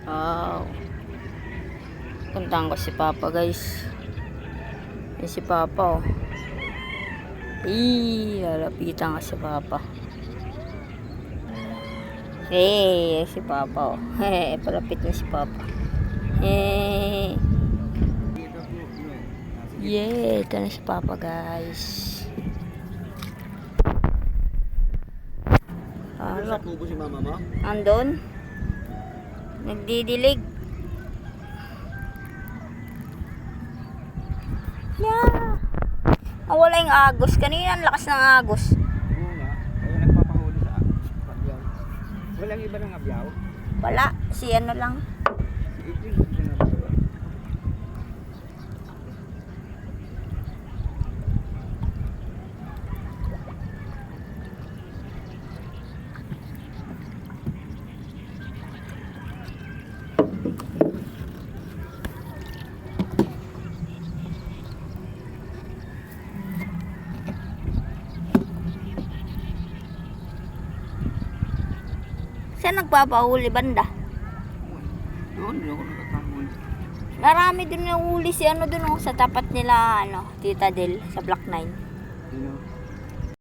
Wow. Puntahan ko si Papa, guys. Yan si Papa, oh. Lalapitan ka si Papa. Si Papa, oh. Palapit na si Papa. Ito na si Papa, guys. Sa kubo si mama mo? Andun. Nagdidilig. Yeah. Wala yung agos. Kanina ang lakas ng agos. Oo nga. Kaya nagpapahuli sa abyaw. Walang iba ng abyaw? Wala. Si ano lang. Si Itin, hindi na ba? Saan nagpapahuli banda? Doon, hindi ako nakakahuli. Marami dun yung huli si ano dun, oh, sa tapat nila, Tita Del, sa Block 9.